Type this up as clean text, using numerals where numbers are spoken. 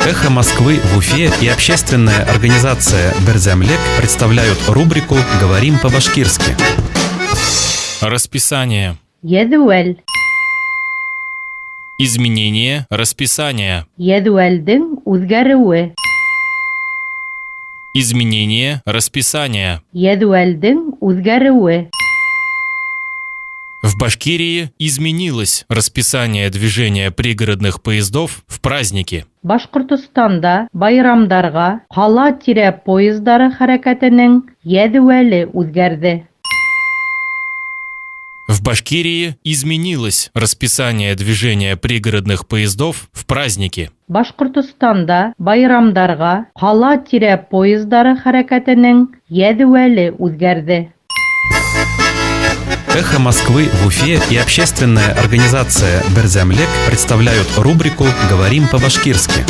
«Эхо Москвы» в Уфе и общественная организация «Берзямлек» представляют рубрику «Говорим по-башкирски». Расписание. Jadwal. Изменение расписания. Jadwalдың үзгәреүе. Изменение расписания. Jadwalдың үзгәреүе. В Башкирии изменилось расписание движения пригородных поездов в праздники. Башкортостанда байрамдарга кала тирә поездары хәрәкәтенең jadwale үзгәрде. В Башкирии изменилось расписание движения пригородных поездов в праздники. Башкортостанда байрамдарга кала тирә поездары хәрәкәтенең jadwale үзгәрде. «Эхо Москвы» в Уфе и общественная организация «Берзямлек» представляют рубрику «Говорим по-башкирски».